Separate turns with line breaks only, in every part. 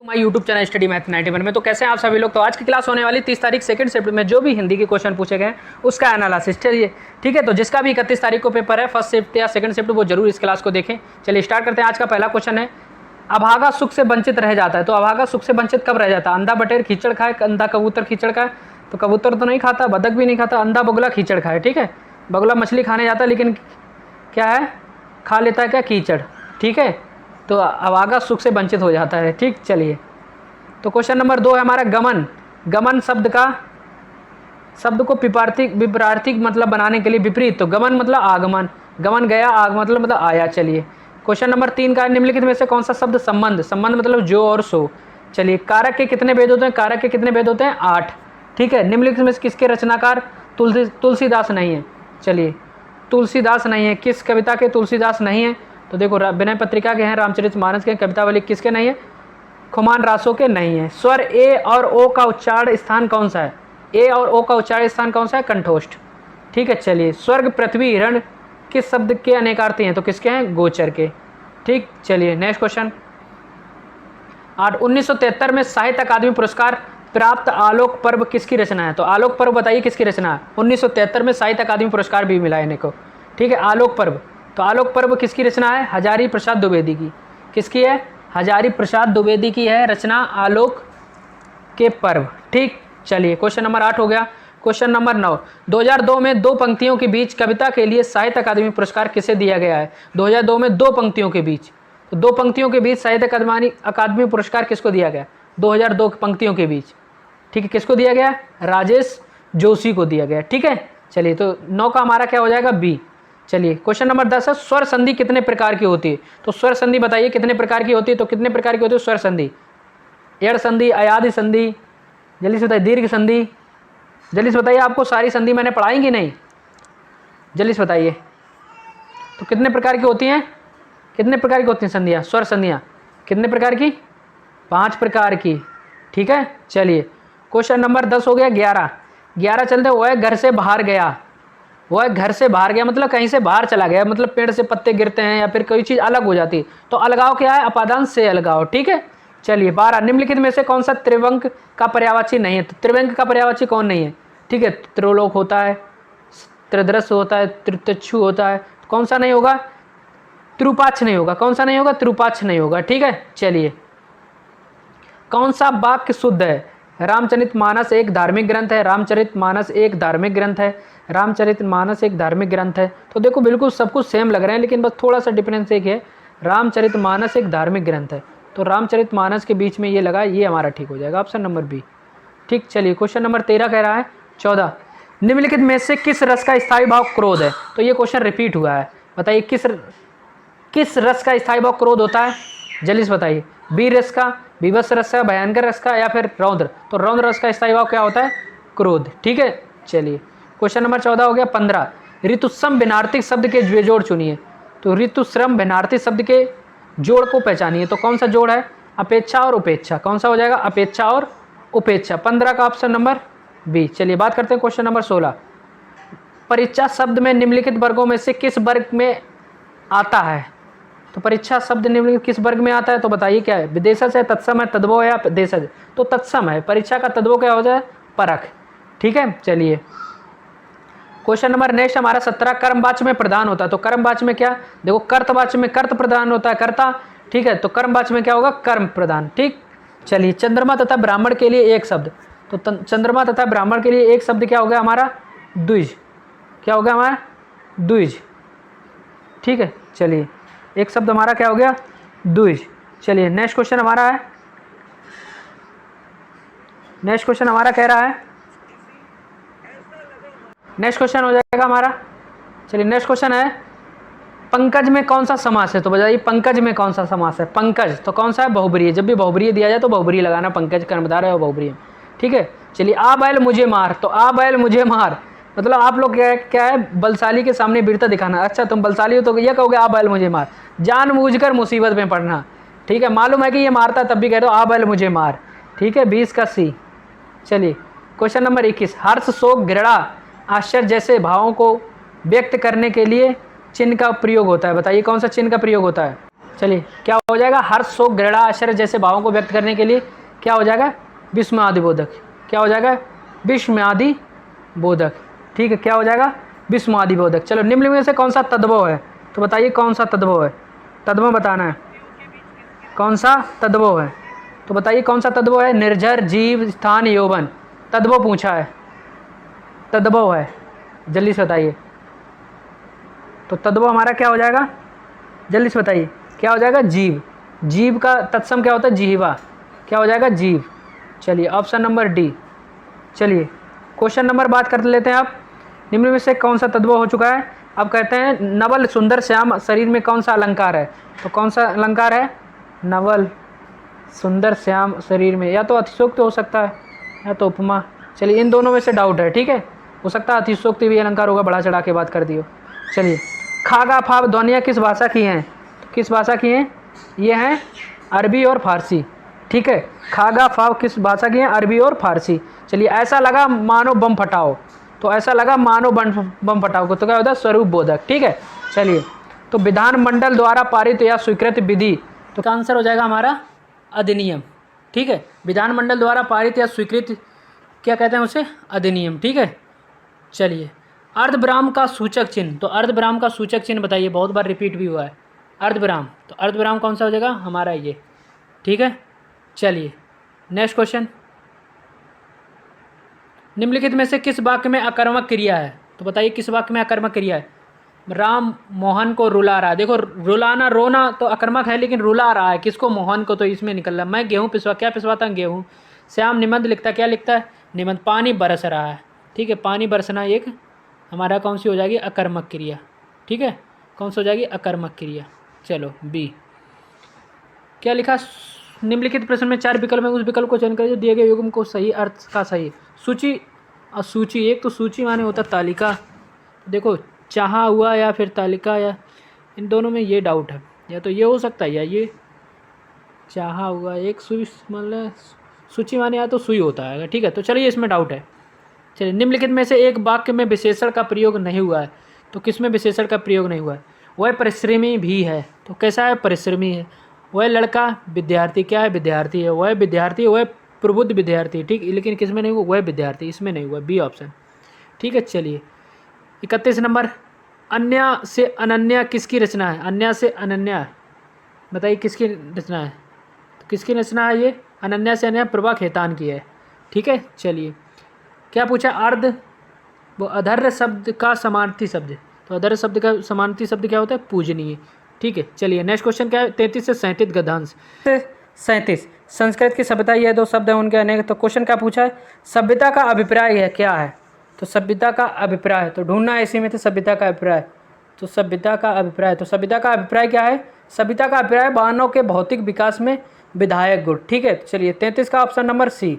My YouTube channel study math 91 में। तो कैसे हैं आप सभी लोग। तो आज की क्लास होने वाली 30 तारीख सेकंड शिफ्ट में जो भी हिंदी के क्वेश्चन पूछे गए उसका एनालिसिस। चलिए ठीक है, तो जिसका भी 31 तारीख को पेपर है फर्स्ट शिफ्ट या सेकंड शिफ्ट वो जरूर इस क्लास को देखें। चलिए स्टार्ट करते हैं। आज का पहला क्वेश्चन है, अभागा सुख से वंचित रह जाता है। तो अभागा सुख से वंचित कब रह जाता है? अंधा बटेर कीचड़ खाए, अंधा कबूतर कीचड़ खाए। तो कबूतर तो नहीं खाता, बतख भी नहीं खाता, अंधा बगुला कीचड़ खाए। ठीक है, बगुला मछली खाने जाता है लेकिन क्या है, खा लेता है क्या, कीचड़। ठीक है, तो अभागा सुख से वंचित हो जाता है। ठीक, चलिए तो क्वेश्चन नंबर 2 है हमारा, गमन। गमन शब्द को विपरीत मतलब बनाने के लिए विपरीत, तो गमन मतलब आगमन, गमन गया, आगमन मतलब आया। चलिए क्वेश्चन नंबर 3 का, निम्नलिखित में से कौन सा शब्द संबंध, संबंध मतलब जो और सो। चलिए कारक के कितने भेद होते हैं? कारक के कितने भेद होते हैं? 8। ठीक है, निम्नलिखित में से किसके रचनाकार तुलसीदास नहीं है? चलिए तुलसीदास नहीं है, किस कविता के तुलसीदास नहीं है? तो देखो विनय पत्रिका के हैं, रामचरितमानस के, कवितावली किसके नहीं है? खुमान रासो के नहीं है। स्वर ए और ओ का उच्चारण स्थान कौन सा है? ए और ओ का उच्चारण स्थान कौन सा है? कंठोष्ठ। ठीक है, चलिए स्वर्ग पृथ्वी हिरण किस शब्द के अनेकार्थी हैं? तो किसके हैं? गोचर के। ठीक, चलिए नेक्स्ट क्वेश्चन 8, 1973 में साहित्य अकादमी पुरस्कार प्राप्त आलोक पर्व किसकी रचना है? तो आलोक पर्व बताइए किसकी रचना है? 1973 में साहित्य अकादमी पुरस्कार भी मिला है इनको। ठीक है, आलोक पर्व, तो आलोक पर्व किसकी रचना है? हजारी प्रसाद द्विवेदी की। किसकी है? हजारी प्रसाद द्विवेदी की है रचना आलोक के पर्व। ठीक, चलिए क्वेश्चन नंबर 8 हो गया। क्वेश्चन नंबर 9, 2002 में 2 पंक्तियों के बीच कविता के लिए साहित्य अकादमी पुरस्कार किसे दिया गया है? 2002 में 2 पंक्तियों के बीच, तो 2 पंक्तियों के बीच साहित्य अकादमी पुरस्कार किसको दिया गया? 2002 पंक्तियों के बीच। ठीक है, किसको दिया गया? राजेश जोशी को दिया गया। ठीक है, चलिए तो 9 का हमारा क्या हो जाएगा? बी। चलिए क्वेश्चन नंबर 10 है, स्वर संधि कितने प्रकार की होती है? तो स्वर संधि बताइए कितने प्रकार की होती है? तो कितने प्रकार की होती है स्वर संधि? एड़ संधि, अयाधि संधि, जल्दी से बताइए, दीर्घ संधि, जल्दी से बताइए। आपको सारी संधि मैंने पढ़ाई कि नहीं? जल्दी से बताइए। तो कितने प्रकार की होती हैं? कितने प्रकार की होती हैं संधियाँ, स्वर संधियाँ? कितने प्रकार की? 5 प्रकार की। ठीक है, चलिए क्वेश्चन नंबर 10 हो गया। 11 चलते, वह घर से बाहर गया। वह घर से बाहर गया मतलब कहीं से बाहर चला गया, मतलब पेड़ से पत्ते गिरते हैं या फिर कोई चीज़ अलग हो जाती है, तो अलगाव क्या है? अपादान से अलगाव। ठीक है, चलिए 12, निम्नलिखित में से कौन सा त्रिवंक का पर्यायवाची नहीं है? तो त्रिवंक का पर्यायवाची कौन नहीं है? ठीक है, त्रिलोक होता है, त्रिदृश्य होता है, त्रितच्छु होता है, तो कौन सा नहीं होगा? त्रुपाक्ष नहीं होगा। कौन सा नहीं होगा? त्रुपाक्ष नहीं होगा। ठीक है, चलिए कौन सा वाक्य शुद्ध है? रामचरितमानस एक धार्मिक ग्रंथ है, रामचरितमानस एक धार्मिक ग्रंथ है, रामचरितमानस एक धार्मिक ग्रंथ है। तो देखो बिल्कुल सब कुछ सेम लग रहे हैं लेकिन बस थोड़ा सा डिफरेंस एक है, रामचरितमानस एक धार्मिक ग्रंथ है, तो रामचरितमानस के बीच में ये लगा, ये हमारा ठीक हो जाएगा, ऑप्शन नंबर बी। ठीक, चलिए क्वेश्चन नंबर 13 कह रहा है 14, निम्नलिखित में से किस रस का स्थायी भाव क्रोध है? तो ये क्वेश्चन रिपीट हुआ है, बताइए किस रस का स्थायी भाव क्रोध होता है? जल्दी से बताइए। वीर रस का, बीभत्स रस का, भयंकर रस का, या फिर रौद्र? तो रौद्र रस का स्थायी भाव क्या होता है? क्रोध। ठीक है, चलिए क्वेश्चन नंबर 14 हो गया। 15, ऋतुश्रम भिन्नार्थी शब्द के जोड़ चुनिए। तो ऋतुश्रम भिन्नार्थी शब्द के जोड़ को पहचानिए। तो कौन सा जोड़ है? अपेक्षा और उपेक्षा। कौन सा हो जाएगा? अपेक्षा और उपेक्षा। 15 का ऑप्शन नंबर बी। चलिए बात करते हैं क्वेश्चन नंबर 16, परीक्षा शब्द में निम्नलिखित वर्गों में से किस वर्ग में आता है? तो परीक्षा शब्द निम्नलिखित किस वर्ग में आता है? तो बताइए क्या है? विदेशज है, तत्सम है, तद्भव या देशज? तो तत्सम है। परीक्षा का तद्भव क्या हो जाए? परख। ठीक है, चलिए क्वेश्चन नंबर नेक्स्ट हमारा 17, कर्मवाच्य में प्रधान होता है। तो कर्मवाच्य में क्या? देखो कर्तवाच्य में कर्त प्रधान होता है, कर्ता। ठीक है, तो कर्मवाच्य में क्या होगा? कर्म प्रधान। ठीक, चलिए चंद्रमा तथा ब्राह्मण के लिए एक शब्द। तो चंद्रमा तथा ब्राह्मण के लिए एक शब्द क्या हो गया हमारा? द्विज। क्या हो गया हमारा? द्विज। ठीक है, चलिए एक शब्द हमारा क्या हो गया? द्विज। चलिए नेक्स्ट क्वेश्चन हमारा है, नेक्स्ट क्वेश्चन हमारा कह रहा है, नेक्स्ट क्वेश्चन हो जाएगा हमारा। चलिए नेक्स्ट क्वेश्चन है, पंकज में कौन सा समास है? तो बताइए पंकज में कौन सा समास है? पंकज तो कौन सा है? बहुब्रीहि। जब भी बहुब्रीहि दिया जाए तो बहुब्रीहि लगाना, पंकज कर्मधारय है और बहुब्रीहि। ठीक है, चलिए आ बैल मुझे मार। तो आ बैल मुझे मार मतलब आप लोग क्या है? बलशाली के सामने वीरता दिखाना। अच्छा तुम बलशाली हो तो यह कहोगे आ बैल मुझे मार, जानबूझकर मुसीबत में पड़ना। ठीक है, मालूम है कि ये मारता तब भी कह दो आ बैल मुझे मार। ठीक है, 20 का सी। चलिए क्वेश्चन नंबर 21, हर्ष शोक घृणा आश्चर्य जैसे भावों को व्यक्त करने के लिए चिन्ह का प्रयोग होता है। बताइए कौन सा चिन्ह का प्रयोग होता है? चलिए क्या हो जाएगा, हर्ष शोक घृणा आश्चर्य जैसे भावों को व्यक्त करने के लिए क्या हो जाएगा, विस्मयादिबोधक। क्या हो जाएगा, विस्मयादिबोधक। ठीक है, क्या हो जाएगा, विस्मयादिबोधक। चलो निम्न में से कौन सा तद्भव है, तो बताइए कौन सा तद्भव है, तद्भव बताना है, कौन सा तद्भव है, तो बताइए कौन सा तद्भव है। निर्झर जीव स्थान यौवन, तद्भव पूछा है, तद्भव है, जल्दी से बताइए। तो तद्भव हमारा क्या हो जाएगा, जल्दी से बताइए क्या हो जाएगा, जीव। जीव का तत्सम क्या होता है, जीवा। क्या हो जाएगा, जीव। चलिए ऑप्शन नंबर डी। चलिए क्वेश्चन नंबर बात कर लेते हैं आप। निम्न में से कौन सा तद्भव हो चुका है। अब कहते हैं नवल सुंदर श्याम शरीर में कौन सा अलंकार है, तो कौन सा अलंकार है, नवल सुंदर श्याम शरीर में, या तो अतिशोक्ति हो सकता है या तो उपमा। चलिए इन दोनों में से डाउट है, ठीक है, हो सकता है अतिशोक्ति भी अलंकार होगा, बढ़ा चढ़ा के बात कर दियो। चलिए खागा फाब ध्वनियाँ किस भाषा की हैं, किस भाषा की हैं, ये हैं अरबी और फारसी। ठीक है, खागा फाब किस भाषा की हैं, अरबी और फारसी। चलिए ऐसा लगा मानो बम फटाओ, तो ऐसा लगा मानो बम फटाओ को तो क्या होता है, स्वरूप बोधक। ठीक है, चलिए तो विधानमंडल द्वारा पारित या स्वीकृत विधि, तो क्या आंसर हो जाएगा हमारा, अधिनियम। ठीक है, विधानमंडल द्वारा पारित या स्वीकृत क्या कहते हैं उसे, अधिनियम। ठीक है, चलिए अर्धविराम का सूचक चिन्ह, तो अर्धविराम का सूचक चिन्ह बताइए, बहुत बार रिपीट भी हुआ है अर्धविराम, तो अर्धविराम कौन सा हो जाएगा हमारा ये। ठीक है, चलिए नेक्स्ट क्वेश्चन, निम्नलिखित में से किस वाक्य में अकर्मक क्रिया है, तो बताइए किस वाक्य में अकर्मक क्रिया है। राम मोहन को रुला रहा है, देखो रुलाना रोना तो अकर्मक है, लेकिन रुला रहा है किसको, मोहन को, तो इसमें निकल रहा है। मैं गेहूँ पिसवा, क्या पिसवाता हूँ, गेहूँ। श्याम निबंध लिखता, क्या लिखता है, निबंध। पानी बरस रहा है, ठीक है, पानी बरसना एक हमारा कौन सी हो जाएगी, अकर्मक क्रिया। ठीक है, कौन सी हो जाएगी, अकर्मक क्रिया। चलो बी, क्या लिखा, निम्नलिखित प्रश्न में 4 विकल्प में उस विकल्प को चयन करें जो दिए गए युग्म को सही अर्थ का सही। सूची और सूची, एक तो सूची माने होता तालिका, देखो चाहा हुआ या फिर तालिका, या इन दोनों में ये डाउट है, या तो ये हो सकता है या ये चाहा हुआ, एक सुई मतलब सूची माने या तो सुई होता है। ठीक है, तो चलिए इसमें डाउट है। चलिए निम्नलिखित में से एक वाक्य में विशेषण का प्रयोग नहीं हुआ है, तो किस में विशेषण का प्रयोग नहीं हुआ है, वह परिश्रमी भी है, तो कैसा है, परिश्रमी है। वह लड़का विद्यार्थी, क्या है, विद्यार्थी है। वह विद्यार्थी, वह प्रबुद्ध विद्यार्थी, ठीक, लेकिन किस में नहीं हुआ, वह विद्यार्थी, इसमें नहीं हुआ, बी ऑप्शन। ठीक है, चलिए 31 नंबर, अन्य से अनन्या किसकी रचना है, अन्य से अनन्या बताइए किसकी रचना है, तो किसकी रचना है ये, अनन्या से अनन्या प्रभा खेतान की है। ठीक है, चलिए क्या पूछा, अर्ध वो अधर्य शब्द का समानार्थी शब्द, तो अधर्य शब्द का समानार्थी शब्द क्या होता है, पूजनीय। ठीक है, चलिए नेक्स्ट क्वेश्चन क्या है, 33 से 37 गद्यांश। 37 संस्कृत की सभ्यता, ये 2 शब्द हैं उनके अनेक। तो क्वेश्चन क्या पूछा है, सभ्यता का अभिप्राय है क्या है, तो सभ्यता का अभिप्राय, तो ढूंढना है इसी में, तो सभ्यता का अभिप्राय, तो सभ्यता का अभिप्राय, तो सभ्यता का अभिप्राय क्या है, सभ्यता का अभिप्राय मानव के भौतिक विकास में विधायक गुण। ठीक है, चलिए 33 का option number C.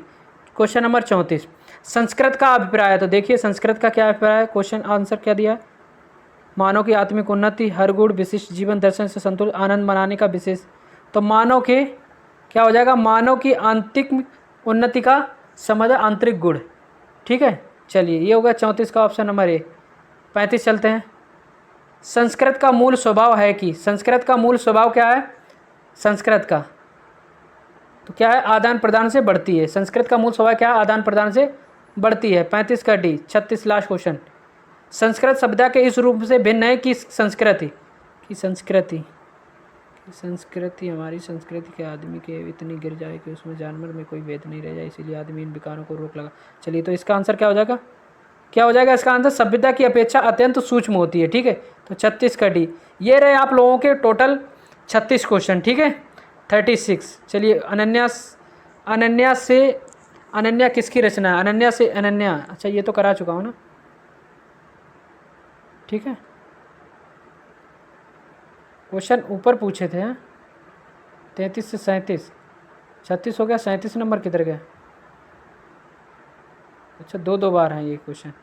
Question number 34 Sanskrit का अभिप्राय है, तो देखिए संस्कृत का क्या अभिप्राय है, क्वेश्चन आंसर क्या दिया, मानव की आत्मिक उन्नति, हर गुण विशिष्ट जीवन दर्शन से संतुलित आनंद मनाने का विशेष, तो मानव के क्या हो जाएगा, मानव की आंतरिक उन्नति का समझ आंतरिक गुण। ठीक है, चलिए ये होगा 34 का ऑप्शन नंबर ए। 35 चलते हैं, संस्कृत का मूल स्वभाव है कि, संस्कृत का मूल स्वभाव क्या है, संस्कृत का तो क्या है, आदान प्रदान से बढ़ती है। संस्कृत का मूल स्वभाव क्या है, आदान प्रदान से बढ़ती है। 35 का डी। 36 लास्ट क्वेश्चन, संस्कृत सभ्यता के इस रूप से भिन्न है कि संस्कृति की संस्कृति हमारी संस्कृति के आदमी के इतनी गिर जाए कि उसमें जानवर में कोई भेद नहीं रह जाए, इसीलिए आदमी इन विकारों को रोक लगा। चलिए तो इसका आंसर क्या हो जाएगा, क्या हो जाएगा इसका आंसर, सभ्यता की अपेक्षा अत्यंत सूक्ष्म होती है। ठीक है, तो 36 का डी। ये रहे आप लोगों के टोटल 36 क्वेश्चन। ठीक है, 36। चलिए अनन्या किसकी रचना है, अनन्या से अनन्या, अच्छा ये तो करा चुका हूँ ना। ठीक है, क्वेश्चन ऊपर पूछे थे 33 से 37, 36 हो गया, 37 नंबर किधर गया, अच्छा 2 बार हैं ये क्वेश्चन।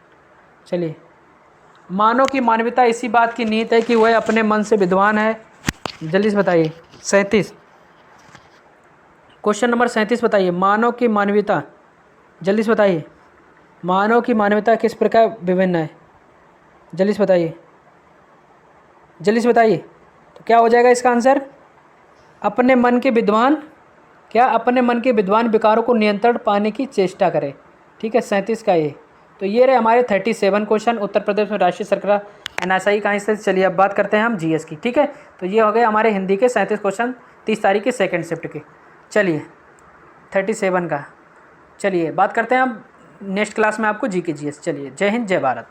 चलिए मानव की मानवता इसी बात की नीयत है कि वह अपने मन से विद्वान है। जल्दी से बताइए 37, क्वेश्चन नंबर 37 बताइए, मानव की मानवता, जल्दी से बताइए, मानव की मानवता किस प्रकार विभिन्न है, जल्दी से बताइए, जल्दी से बताइए। तो क्या हो जाएगा इसका आंसर, अपने मन के विद्वान, क्या अपने मन के विद्वान विकारों को नियंत्रण पाने की चेष्टा करें। ठीक है, 37 का ये। तो ये रहे हमारे 37 क्वेश्चन उत्तर प्रदेश में राष्ट्रीय सरकार NSI कहाँ से। चलिए अब बात करते हैं हम GS की। ठीक है, तो ये हो गए हमारे हिंदी के 37 क्वेश्चन 30 तारीख के सेकंड शिफ्ट के। चलिए 37 का, चलिए बात करते हैं अब नेक्स्ट क्लास में आपको GK GS। चलिए, जय हिंद जय भारत।